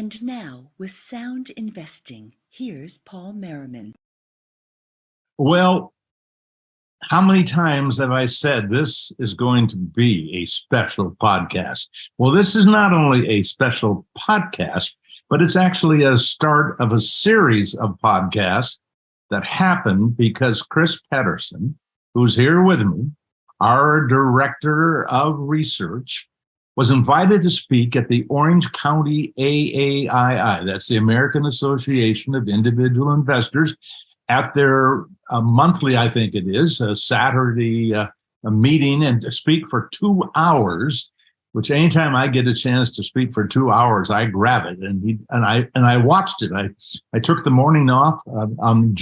And now, with Sound Investing, here's Paul Merriman. Well, how many times have I said this is going to be a special podcast? Well, this is not only a special podcast, but it's actually a start of a series of podcasts that happened because Chris Pedersen, who's here with me, our director of research, was invited to speak at the Orange County AAII, that's the American Association of Individual Investors, at their monthly, I think it is, a Saturday a meeting, and to speak for 2 hours, which anytime I get a chance to speak for 2 hours, I grab it. And I watched it. I took the morning off on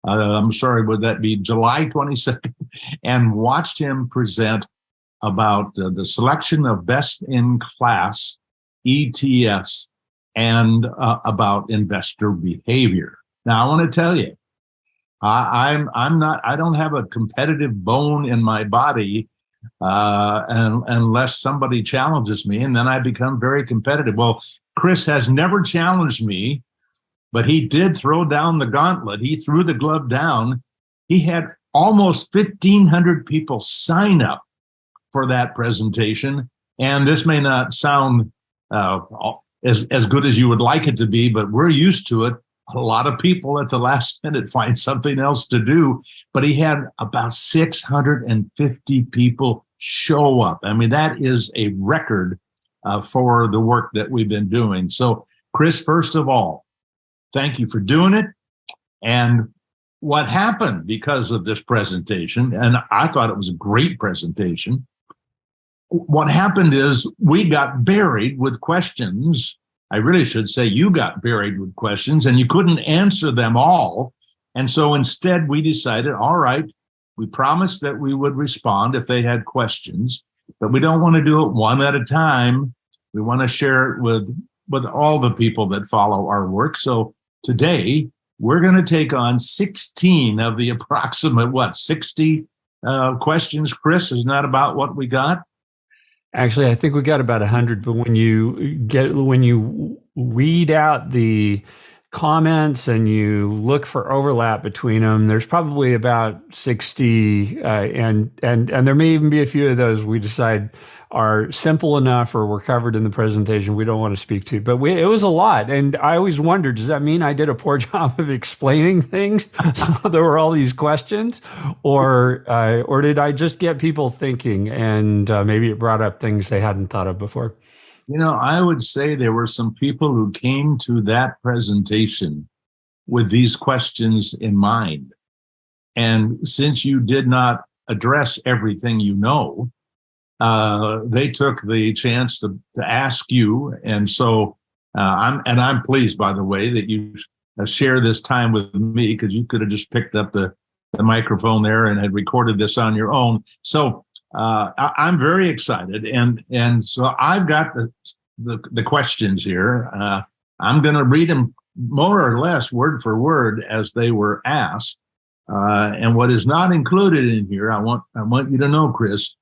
would that be July 22nd, and watched him present about the selection of best-in-class ETFs and about investor behavior. Now, I want to tell you, I don't have a competitive bone in my body unless somebody challenges me, and then I become very competitive. Well, Chris has never challenged me, but he did throw down the gauntlet. He threw the glove down. He had almost 1,500 people sign up for that presentation. And this may not sound as good as you would like it to be, but we're used to it. A lot of people at the last minute find something else to do, but he had about 650 people show up. I mean, that is a record for the work that we've been doing. So, Chris, first of all, thank you for doing it. And what happened because of this presentation, and I thought it was a great presentation, what happened is we got buried with questions. I really should say you got buried with questions and you couldn't answer them all. And so instead we decided, all right, we promised that we would respond if they had questions, but we don't want to do it one at a time. We want to share it with all the people that follow our work. So today we're going to take on 16 of the approximate, 60 questions. Chris, isn't that about what we got? Actually, I think we got about 100, but when you weed out the comments and you look for overlap between them, there's probably about 60, and there may even be a few of those we decide are simple enough or were covered in the presentation we don't want to speak to. But it was a lot, and I always wondered, does that mean I did a poor job of explaining things? So there were all these questions, or did I just get people thinking, and maybe it brought up things they hadn't thought of before? You know, I would say there were some people who came to that presentation with these questions in mind. And since you did not address everything you know, they took the chance to ask you. And so I'm pleased, by the way, that you share this time with me, because you could have just picked up the microphone there and had recorded this on your own. So I'm very excited, and so I've got the questions here. I'm going to read them more or less word for word as they were asked. And what is not included in here, I want you to know, Chris,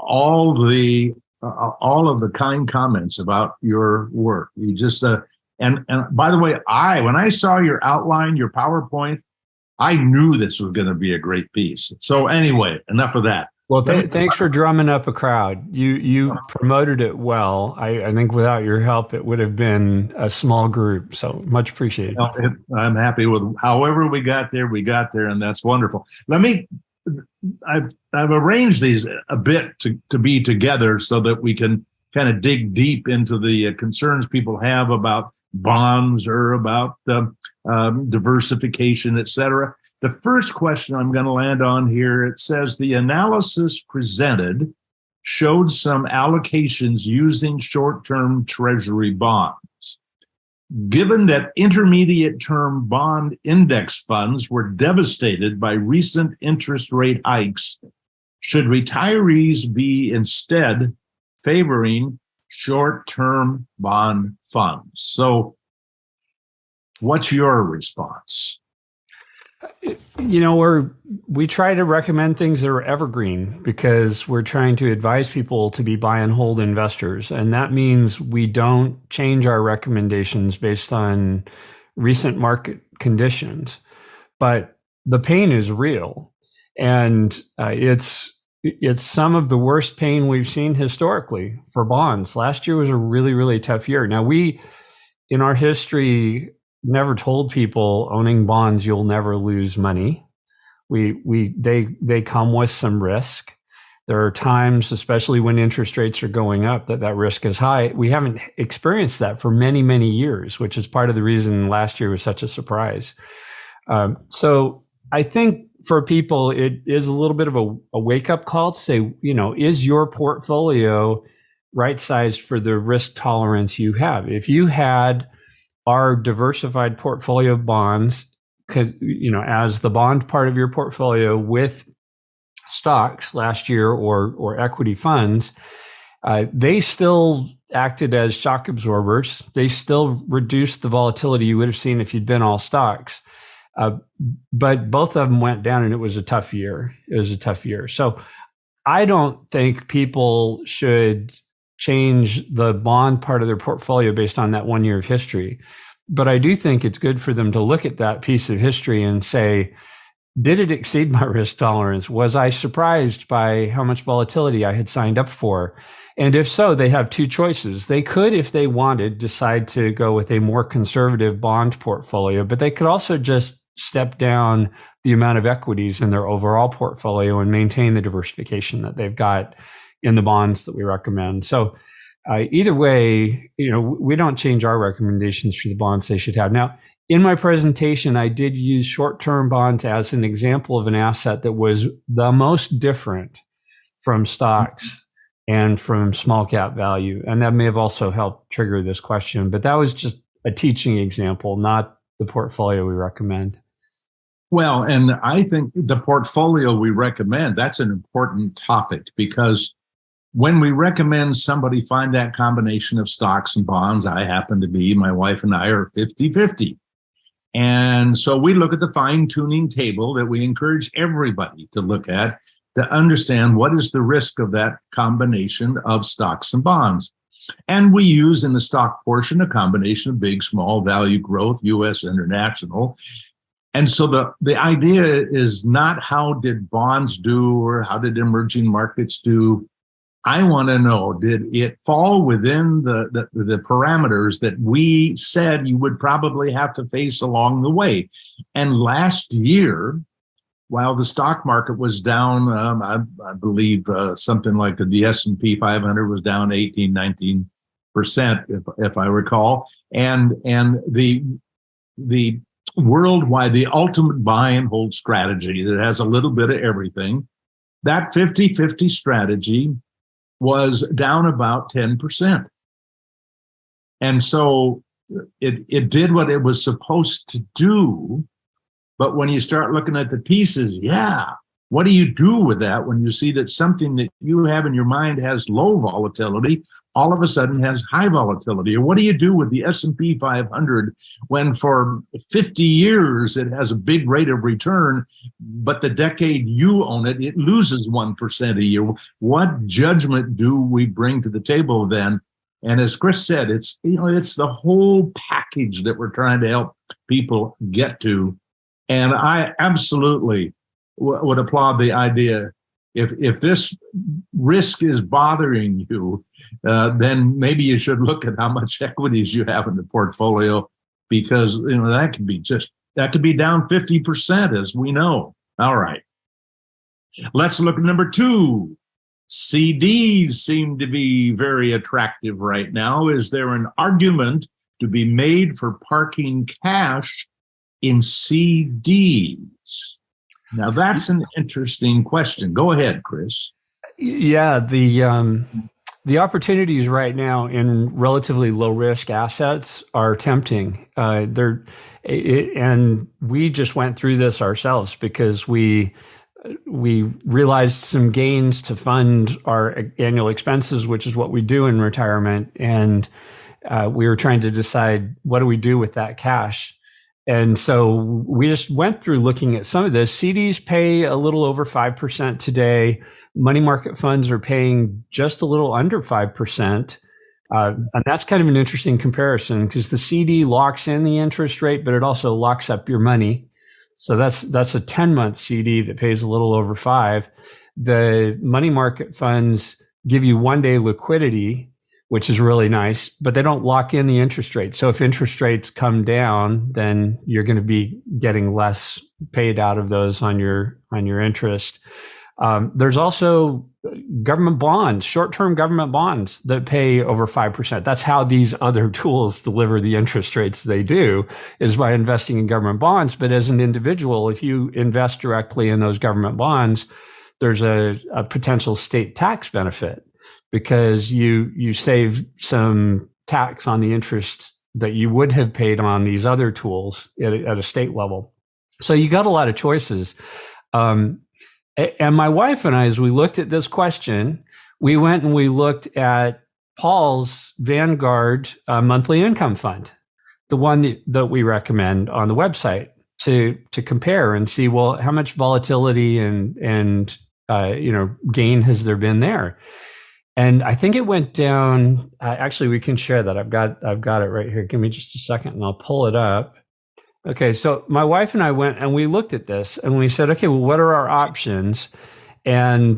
all of the kind comments about your work. You just and by the way, when I saw your outline, your PowerPoint, I knew this was going to be a great piece. So anyway, enough of that. Well, thanks for drumming up a crowd. You promoted it well. I think without your help, it would have been a small group. So much appreciated. I'm happy with however we got there, and that's wonderful. I've arranged these a bit to be together so that we can kind of dig deep into the concerns people have about bonds or about diversification, et cetera. The first question I'm going to land on here, it says the analysis presented showed some allocations using short-term treasury bonds. Given that intermediate-term bond index funds were devastated by recent interest rate hikes, should retirees be instead favoring short-term bond funds? So what's your response? We try to recommend things that are evergreen because we're trying to advise people to be buy and hold investors. And that means we don't change our recommendations based on recent market conditions. But the pain is real. And it's some of the worst pain we've seen historically for bonds. Last year was a really, really tough year. Now, we, in our history, never told people owning bonds, you'll never lose money. They come with some risk. There are times, especially when interest rates are going up, that risk is high. We haven't experienced that for many, many years, which is part of the reason last year was such a surprise. So I think for people, it is a little bit of a wake-up call to say, is your portfolio right-sized for the risk tolerance you have? If you had our diversified portfolio of bonds, as the bond part of your portfolio with stocks last year or equity funds, they still acted as shock absorbers. They still reduced the volatility you would have seen if you'd been all stocks. But both of them went down, and it was a tough year. So I don't think people should change the bond part of their portfolio based on that 1 year of history. But I do think it's good for them to look at that piece of history and say, did it exceed my risk tolerance? Was I surprised by how much volatility I had signed up for? And if so, they have two choices. They could, if they wanted, decide to go with a more conservative bond portfolio, but they could also just step down the amount of equities in their overall portfolio and maintain the diversification that they've got in the bonds that we recommend. So either way, we don't change our recommendations for the bonds they should have. Now, in my presentation, I did use short-term bonds as an example of an asset that was the most different from stocks and from small cap value. And that may have also helped trigger this question, but that was just a teaching example, not the portfolio we recommend. Well, and I think the portfolio we recommend, that's an important topic, because when we recommend somebody find that combination of stocks and bonds, my wife and I are 50-50. And so we look at the fine-tuning table that we encourage everybody to look at to understand what is the risk of that combination of stocks and bonds. And we use in the stock portion a combination of big, small, value growth, U.S., international. And so the idea is not how did bonds do or how did emerging markets do. I want to know, did it fall within the parameters that we said you would probably have to face along the way? And last year, while the stock market was down, I believe something like the S&P 500 was down 18-19%, if I recall, and the worldwide, the ultimate buy and hold strategy that has a little bit of everything, that 50-50 strategy was down about 10%. And so it did what it was supposed to do. But when you start looking at the pieces, what do you do with that when you see that something that you have in your mind has low volatility all of a sudden has high volatility? Or what do you do with the S&P 500 when for 50 years it has a big rate of return, but the decade you own it, it loses 1% a year? What judgment do we bring to the table then? And as Chris said, it's the whole package that we're trying to help people get to. And I absolutely would applaud the idea. If this risk is bothering you, then maybe you should look at how much equities you have in the portfolio, because that could be down 50%, as we know. All right, let's look at number 2. CDs seem to be very attractive right now. Is there an argument to be made for parking cash in CDs? Now, that's an interesting question. Go ahead, Chris. Yeah, the opportunities right now in relatively low risk assets are tempting. And we just went through this ourselves because we realized some gains to fund our annual expenses, which is what we do in retirement. And we were trying to decide, what do we do with that cash? And so we just went through looking at some of this. CDs pay a little over 5% today. Money market funds are paying just a little under 5%. And that's kind of an interesting comparison because the CD locks in the interest rate, but it also locks up your money. So that's a 10-month CD that pays a little over 5. The money market funds give you 1-day liquidity, which is really nice, but they don't lock in the interest rate. So if interest rates come down, then you're going to be getting less paid out of those on your interest. There's also government bonds, short-term government bonds that pay over 5%. That's how these other tools deliver the interest rates they do, is by investing in government bonds. But as an individual, if you invest directly in those government bonds, there's a potential state tax benefit because you save some tax on the interest that you would have paid on these other tools at a state level. So you got a lot of choices. And my wife and I, as we looked at this question, we went and we looked at Paul's Vanguard monthly income fund, the one that we recommend on the website to compare and see, well, how much volatility and gain has there been there? And I think it went down. Actually, we can share that. I've got it right here. Give me just a second, and I'll pull it up. Okay, so my wife and I went and we looked at this and we said, okay, well, what are our options? And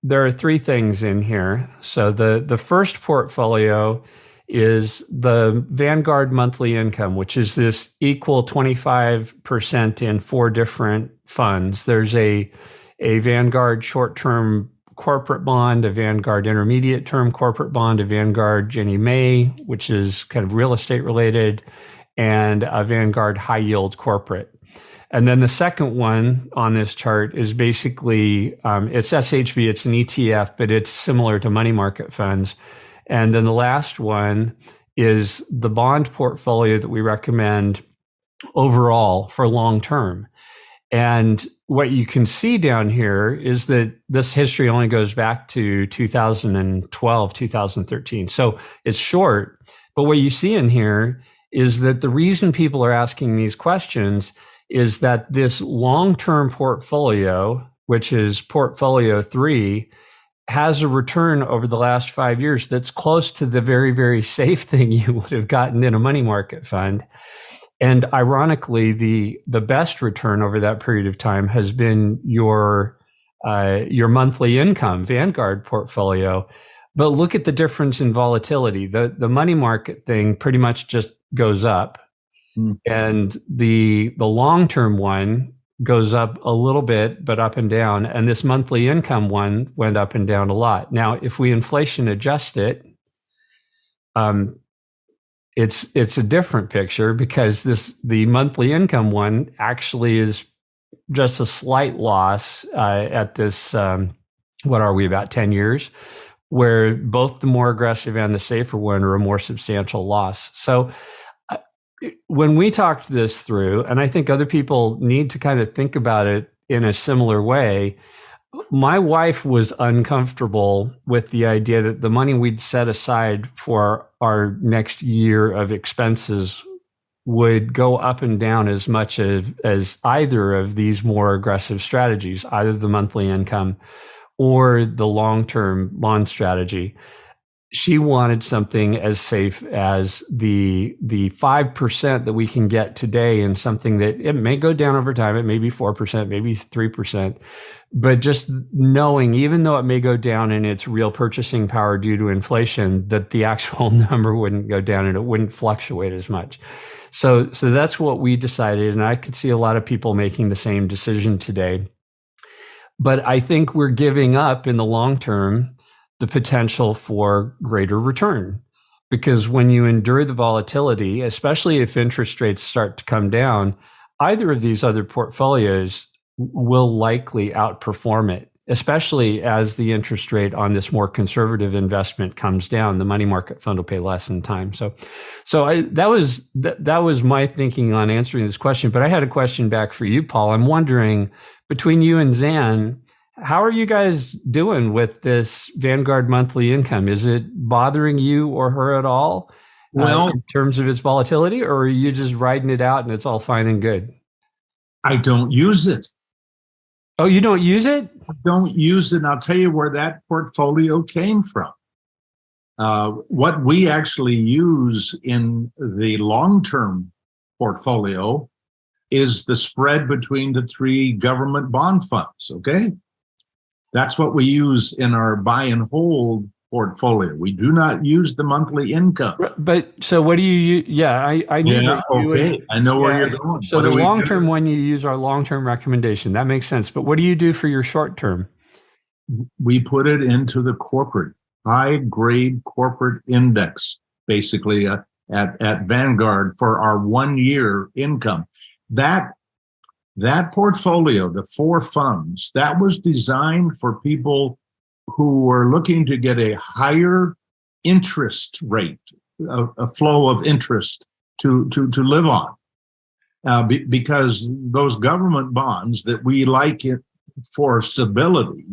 there are 3 things in here. So the first portfolio is the Vanguard monthly income, which is this equal 25% in 4 different funds. There's a Vanguard short-term corporate bond, a Vanguard intermediate term corporate bond, a Vanguard Ginnie Mae, which is kind of real estate related, and a Vanguard high yield corporate. And then the second one on this chart is basically, it's SHV, it's an ETF, but it's similar to money market funds. And then the last one is the bond portfolio that we recommend overall for long term. And what you can see down here is that this history only goes back to 2012, 2013. So it's short, but what you see in here is that the reason people are asking these questions is that this long-term portfolio, which is portfolio 3, has a return over the last 5 years that's close to the very, very safe thing you would have gotten in a money market fund. And ironically, the best return over that period of time has been your monthly income Vanguard portfolio. But look at the difference in volatility. The money market thing pretty much just goes up. And the long-term one goes up a little bit, but up and down. And this monthly income one went up and down a lot. Now, if we inflation adjust it, it's a different picture because the monthly income one actually is just a slight loss at this, what are we, about 10 years, where both the more aggressive and the safer one are a more substantial loss. So when we talked this through, and I think other people need to kind of think about it in a similar way, my wife was uncomfortable with the idea that the money we'd set aside for our next year of expenses would go up and down as much as either of these more aggressive strategies, either the monthly income or the long-term bond strategy. She wanted something as safe as the 5% that we can get today, and something that it may go down over time. It may be 4%, maybe 3%, but just knowing, even though it may go down in its real purchasing power due to inflation, that the actual number wouldn't go down and it wouldn't fluctuate as much. So that's what we decided, and I could see a lot of people making the same decision today. But I think we're giving up in the long term the potential for greater return, because when you endure the volatility, especially if interest rates start to come down, either of these other portfolios will likely outperform it, especially as the interest rate on this more conservative investment comes down. The money market fund will pay less in time. So that was my thinking on answering this question. But I had a question back for you, Paul. I'm wondering, between you and Zan, how are you guys doing with this Vanguard monthly income? Is it bothering you or her at all? Well, in terms of its volatility, or are you just riding it out and it's all fine and good? I don't use it. Oh, you don't use it? I don't use it. And I'll tell you where that portfolio came from. What we actually use in the long-term portfolio is the spread between the three government bond funds, okay? That's what we use in our buy and hold portfolio. We do not use the monthly income. But so what do you use? Yeah, I knew that you would. I know where you're going. So the long-term one, you use our long-term recommendation. That makes sense. But what do you do for your short-term? We put it into the corporate, high-grade corporate index, basically at Vanguard for our 1 year income. That portfolio, the 4 funds, that was designed for people who were looking to get a higher interest rate, a flow of interest to live on. Because those government bonds that we like it for stability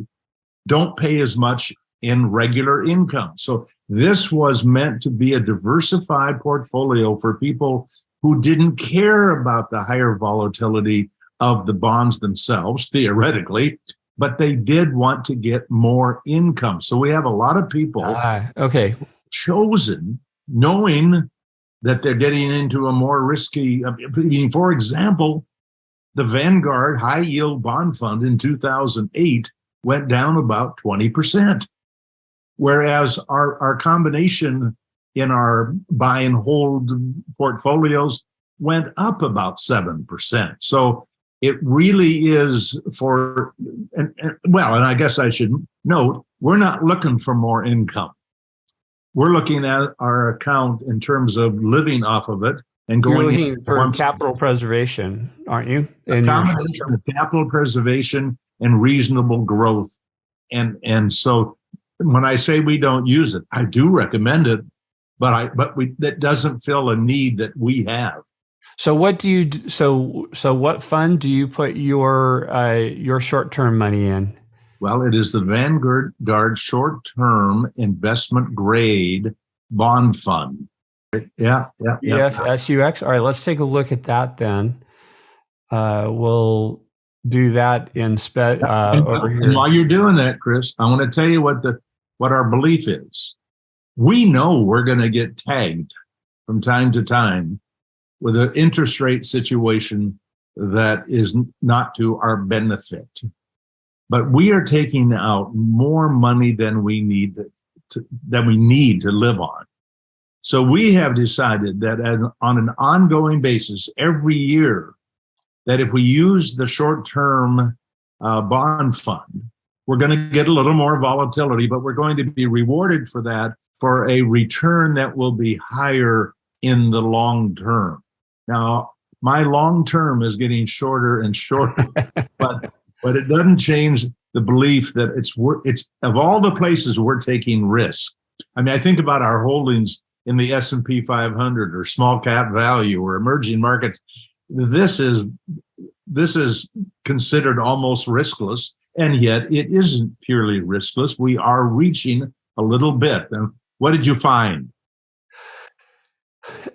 don't pay as much in regular income. So this was meant to be a diversified portfolio for people who didn't care about the higher volatility of the bonds themselves, theoretically, but they did want to get more income. So we have a lot of people chosen knowing that they're getting into a more risky, for example, the Vanguard High Yield Bond Fund in 2008 went down about 20%, whereas our combination in our buy and hold portfolios went up about 7%. So it really is for, and I guess I should note, we're not looking for more income. We're looking at our account in terms of living off of it and going. You're looking for capital preservation, aren't you? A combination of capital preservation and reasonable growth. And so when I say we don't use it, I do recommend it, but that doesn't fill a need that we have. So what do you so what fund do you put your short-term money in? Well, it is the Vanguard short-term investment grade bond fund. Yeah. EFSUX. All right, let's take a look at that then. We'll do that in over here. And while you're doing that, Chris, I want to tell you what our belief is. We know we're going to get tagged from time to time with an interest rate situation that is not to our benefit. But we are taking out more money than we need to live on. So we have decided that on an ongoing basis, every year, that if we use the short-term bond fund, we're going to get a little more volatility, but we're going to be rewarded for that for a return that will be higher in the long term. Now, my long term is getting shorter and shorter, but it doesn't change the belief that it's of all the places we're taking risk. I mean, I think about our holdings in the S&P 500 or small cap value or emerging markets. This is considered almost riskless, and yet it isn't purely riskless. We are reaching a little bit. And what did you find?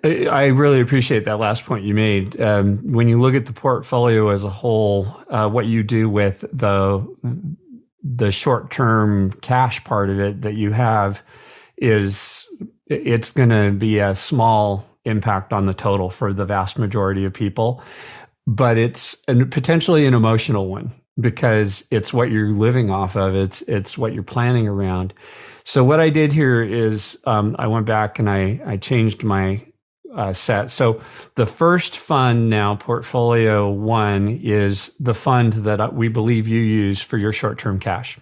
I really appreciate that last point you made. When you look at the portfolio as a whole, what you do with the short-term cash part of it that you have it's going to be a small impact on the total for the vast majority of people, but it's potentially an emotional one because it's what you're living off of. It's what you're planning around. So what I did here is I went back and I changed my set. So the first fund now, Portfolio 1, is the fund that we believe you use for your short-term cash.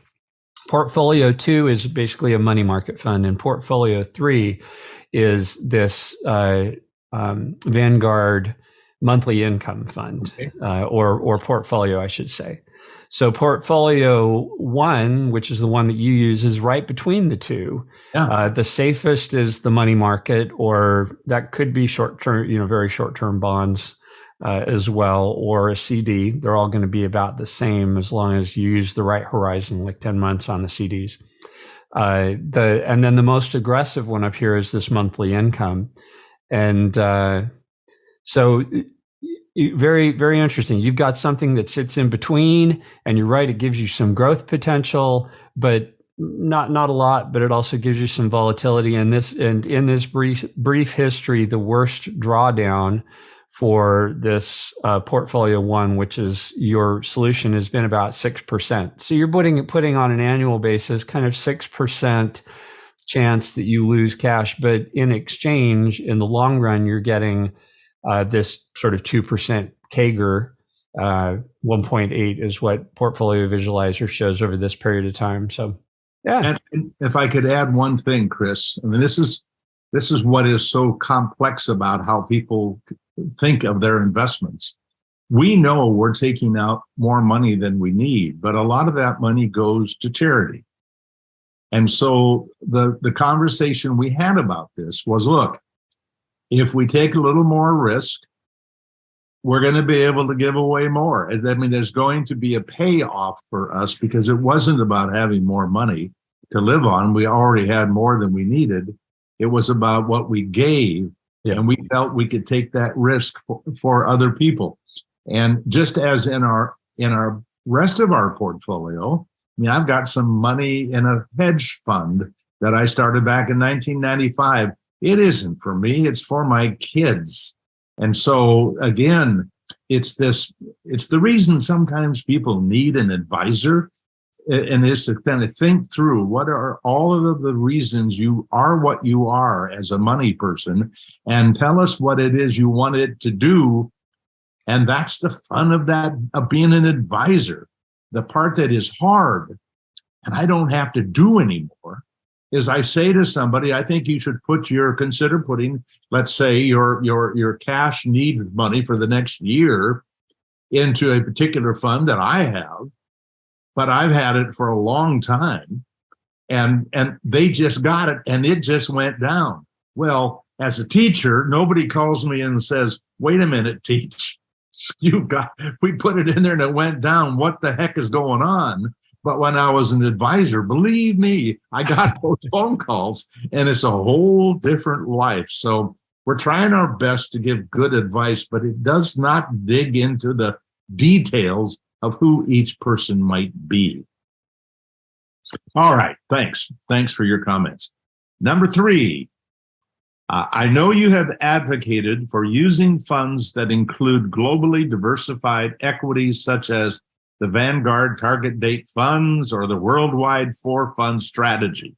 Portfolio 2 is basically a money market fund, and Portfolio 3 is this Vanguard monthly income fund, or portfolio, I should say. So Portfolio 1, which is the one that you use, is right between the two. Yeah. The safest is the money market, or that could be short-term, very short-term bonds as well, or a CD. They're all going to be about the same as long as you use the right horizon, like 10 months on the CDs. And then the most aggressive one up here is this monthly income. And so very, very interesting. You've got something that sits in between, and you're right, it gives you some growth potential, but not a lot, but it also gives you some volatility. And in this brief history, the worst drawdown for this portfolio one, which is your solution, has been about 6%. So you're putting on an annual basis kind of 6% chance that you lose cash, but in exchange, in the long run, you're getting this sort of 2% CAGR. 1.8 is what Portfolio Visualizer shows over this period of time. So, yeah. And if I could add one thing, Chris, I mean, this is what is so complex about how people think of their investments. We know we're taking out more money than we need, but a lot of that money goes to charity. And so the conversation we had about this was, look, if we take a little more risk, we're going to be able to give away more. I mean, there's going to be a payoff for us, because it wasn't about having more money to live on. We already had more than we needed. It was about what we gave. Yeah. And we felt we could take that risk for other people. And just as in our rest of our portfolio, I mean, I've got some money in a hedge fund that I started back in 1995. It isn't for me, it's for my kids. And so again, it's the reason sometimes people need an advisor, and is to kind of think through what are all of the reasons you are what you are as a money person, and tell us what it is you want it to do. And that's the fun of being an advisor. The part that is hard, and I don't have to do anymore, is I say to somebody, I think you should consider putting, let's say, your cash need money for the next year into a particular fund that I have, but I've had it for a long time, and they just got it and it just went down. Well, as a teacher, nobody calls me and says, wait a minute, teach, we put it in there and it went down. What the heck is going on? But when I was an advisor, believe me, I got those phone calls, and it's a whole different life. So we're trying our best to give good advice, but it does not dig into the details of who each person might be. All right, thanks. Thanks for your comments. Number 3, I know you have advocated for using funds that include globally diversified equities, such as the Vanguard Target Date Funds or the Worldwide 4-Fund Strategy.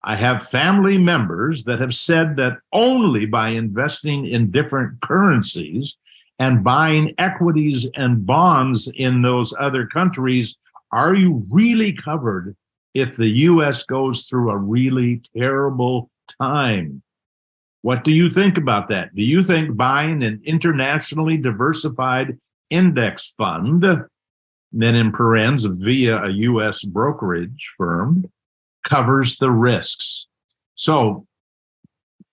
I have family members that have said that only by investing in different currencies and buying equities and bonds in those other countries are you really covered if the U.S. goes through a really terrible time. What do you think about that? Do you think buying an internationally diversified index fund, then in parens via a U.S. brokerage firm, covers the risks? So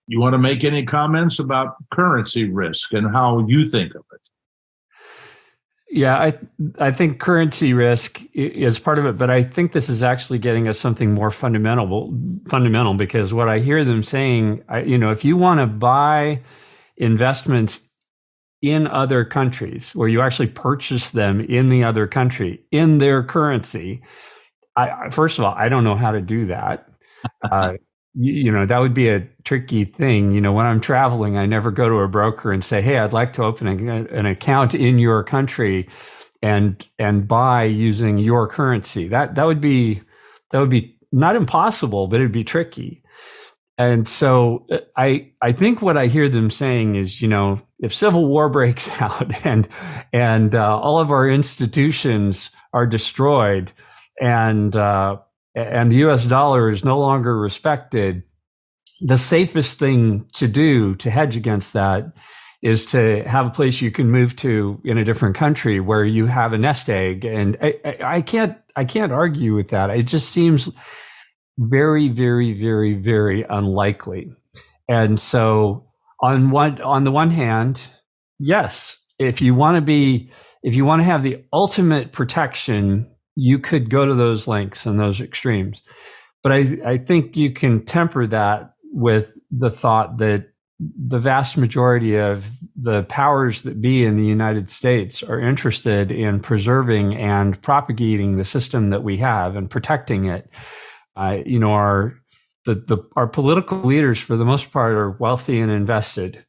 you want to make any comments about currency risk and how you think of it? Yeah, I think currency risk is part of it, but I think this is actually getting us something more fundamental, because what I hear them saying, if you want to buy investments in other countries where you actually purchase them in the other country in their currency, first of all, I don't know how to do that. That would be a tricky thing. When I'm traveling, I never go to a broker and say, hey, I'd like to open an account in your country and buy using your currency. That would be not impossible, but it'd be tricky. And so I think what I hear them saying is, if civil war breaks out and all of our institutions are destroyed, and the U.S. dollar is no longer respected, the safest thing to do to hedge against that is to have a place you can move to in a different country where you have a nest egg. And I can't argue with that. It just seems very, very, very, very unlikely. And so on the one hand, yes, if you want to have the ultimate protection, you could go to those lengths and those extremes. But I think you can temper that with the thought that the vast majority of the powers that be in the United States are interested in preserving and propagating the system that we have and protecting it. Our political leaders, for the most part, are wealthy and invested,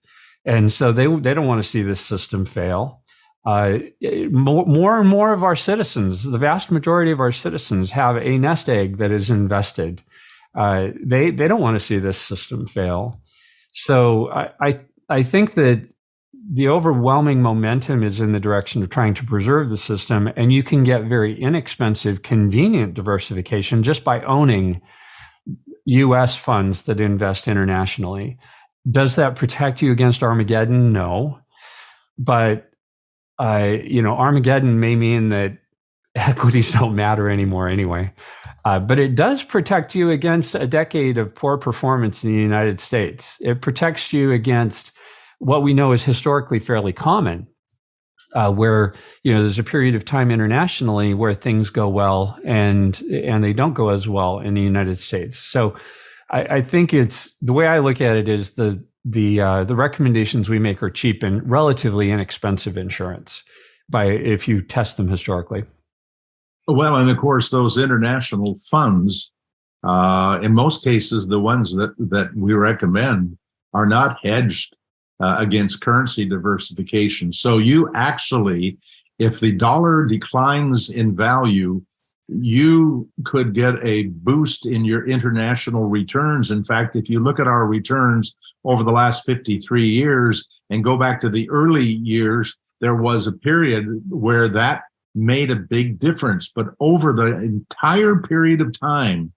and so they don't want to see this system fail. More and more of our citizens, the vast majority of our citizens, have a nest egg that is invested. They don't want to see this system fail. So I think that the overwhelming momentum is in the direction of trying to preserve the system, and you can get very inexpensive, convenient diversification just by owning U.S. funds that invest internationally. Does that protect you against Armageddon? No, but Armageddon may mean that equities don't matter anymore anyway. But it does protect you against a decade of poor performance in the United States. It protects you against what we know is historically fairly common, where there's a period of time internationally where things go well and they don't go as well in the United States. So I think it's the way I look at it is the recommendations we make are cheap and relatively inexpensive insurance if you test them historically. Well, and of course, those international funds, in most cases, the ones that we recommend are not hedged against currency diversification. So you actually, if the dollar declines in value, you could get a boost in your international returns. In fact, if you look at our returns over the last 53 years and go back to the early years, there was a period where that made a big difference. But over the entire period of time,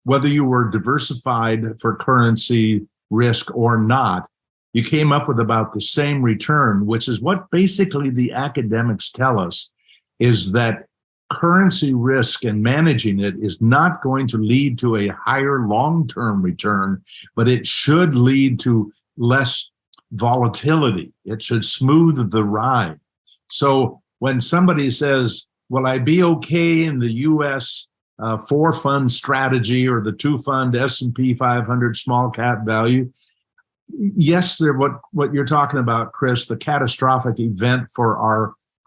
whether you were diversified for currency risk or not, you came up with about the same return, which is what basically the academics tell us, is that currency risk and managing it is not going to lead to a higher long-term return, but it should lead to less volatility. It should smooth the ride. So when somebody says, will I be okay in the U.S. 4-fund strategy or the 2-fund S&P 500 small cap value? Yes, they're what you're talking about, Chris, the catastrophic event for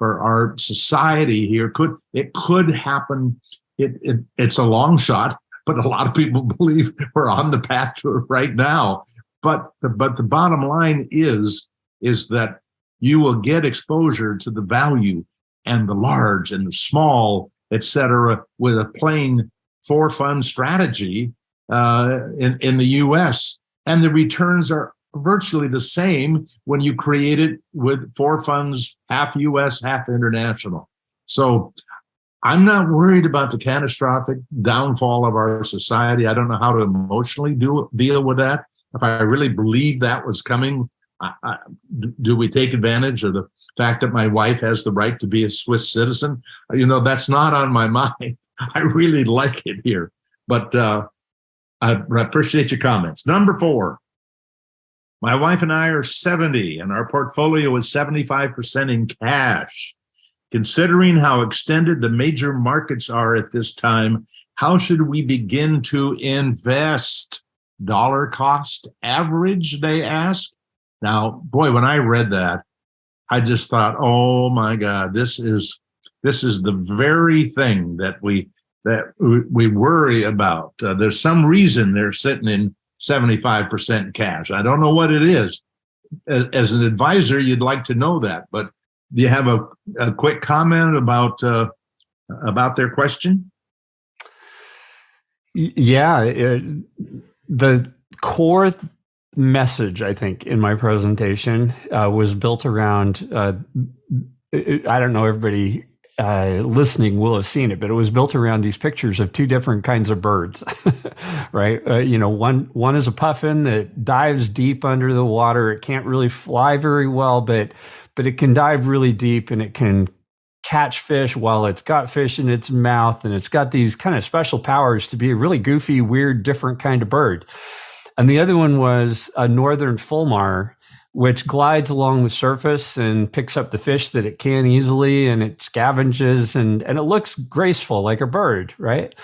our society here could happen. It's a long shot, but a lot of people believe we're on the path to it right now. But the bottom line is that you will get exposure to the value and the large and the small, et cetera, with a plain 4-fund strategy in the U.S. And the returns are virtually the same when you create it with 4 funds, half U.S., half international. So I'm not worried about the catastrophic downfall of our society. I don't know how to emotionally deal with that. If I really believe that was coming, do we take advantage of the fact that my wife has the right to be a Swiss citizen? That's not on my mind. I really like it here. But I appreciate your comments. Number 4, my wife and I are 70, and our portfolio is 75% in cash. Considering how extended the major markets are at this time, how should we begin to invest? Dollar cost average, they ask. Now, boy, when I read that, I just thought, oh my God, this is the very thing that we worry about. There's some reason they're sitting in 75% cash. I don't know what it is. As an advisor, you'd like to know that, but do you have a quick comment about their question? Yeah, the core message, I think, in my presentation was built around, I don't know, everybody listening will have seen it, but it was built around these pictures of 2 different kinds of birds, right? One is a puffin that dives deep under the water. It can't really fly very well, but it can dive really deep and it can catch fish while it's got fish in its mouth. And it's got these kind of special powers to be a really goofy, weird, different kind of bird. And the other one was a northern fulmar, which glides along the surface and picks up the fish that it can easily, and it scavenges, and it looks graceful like a bird, right?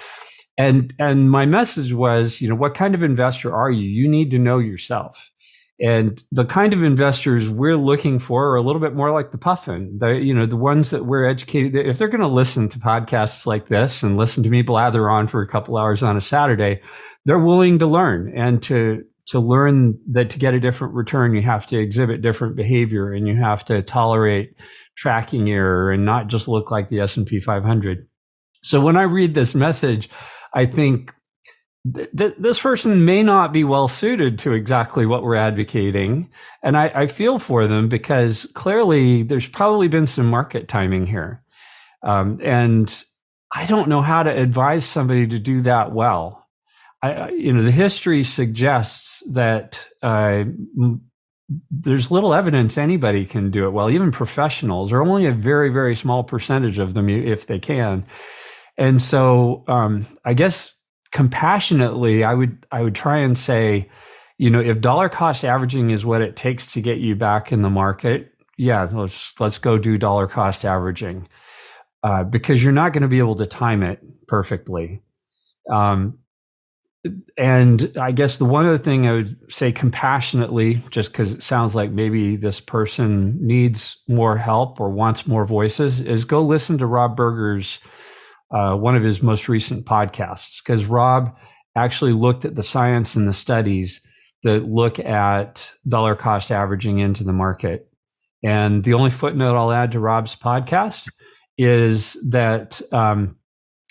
And my message was, what kind of investor are you? You need to know yourself. And the kind of investors we're looking for are a little bit more like the puffin, the ones that we're educated. If they're going to listen to podcasts like this and listen to me blather on for a couple hours on a Saturday, they're willing to learn, and to learn that to get a different return, you have to exhibit different behavior, and you have to tolerate tracking error and not just look like the S&P 500. So when I read this message, I think this person may not be well suited to exactly what we're advocating. And I feel for them, because clearly there's probably been some market timing here. And I don't know how to advise somebody to do that well. The history suggests that there's little evidence anybody can do it well, even professionals, or only a very, very small percentage of them, if they can. And so I guess compassionately, I would try and say, if dollar cost averaging is what it takes to get you back in the market, yeah, let's go do dollar cost averaging, because you're not going to be able to time it perfectly. And I guess the one other thing I would say compassionately, just because it sounds like maybe this person needs more help or wants more voices, is go listen to Rob Berger's one of his most recent podcasts, because Rob actually looked at the science and the studies that look at dollar cost averaging into the market. And the only footnote I'll add to Rob's podcast is that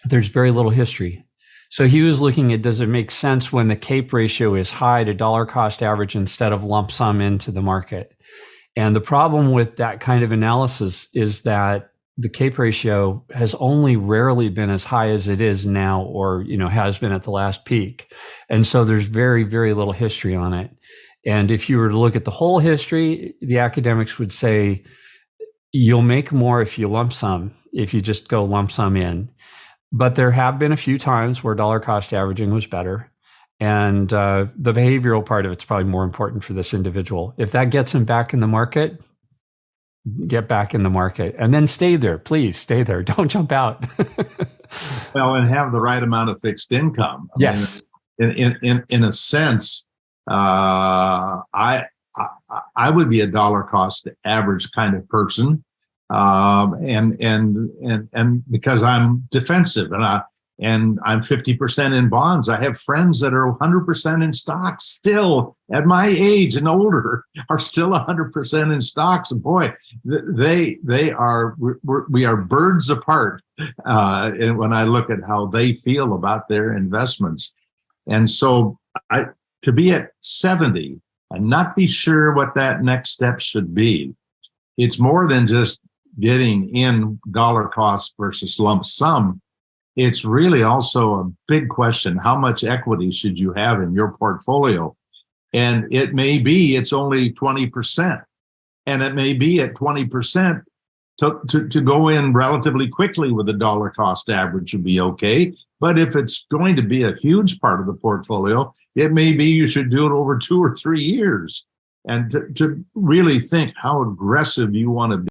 there's very little history. So he was looking at, does it make sense when the CAPE ratio is high to dollar cost average instead of lump sum into the market? And the problem with that kind of analysis is that the CAPE ratio has only rarely been as high as it is now, or has been at the last peak. And so there's very, very little history on it. And if you were to look at the whole history, the academics would say you'll make more if you lump sum, if you just go lump sum in. But there have been a few times where dollar cost averaging was better. And the behavioral part of it's probably more important for this individual. If that gets him back in the market, get back in the market, and then stay there. Please stay there. Don't jump out. Well, and have the right amount of fixed income. Yes. In a sense, I would be a dollar cost average kind of person, and because I'm defensive, and I'm 50% in bonds. I have friends that are 100% in stocks still at my age and older, are still 100% in stocks. And boy, we are birds apart. And when I look at how they feel about their investments. And so to be at 70 and not be sure what that next step should be, it's more than just getting in dollar cost versus lump sum. It's really also a big question. How much equity should you have in your portfolio? And it may be it's only 20%. And it may be at 20% to go in relatively quickly with a dollar cost average would be okay. But if it's going to be a huge part of the portfolio, it may be you should do it over 2 or 3 years. And to really think how aggressive you want to be.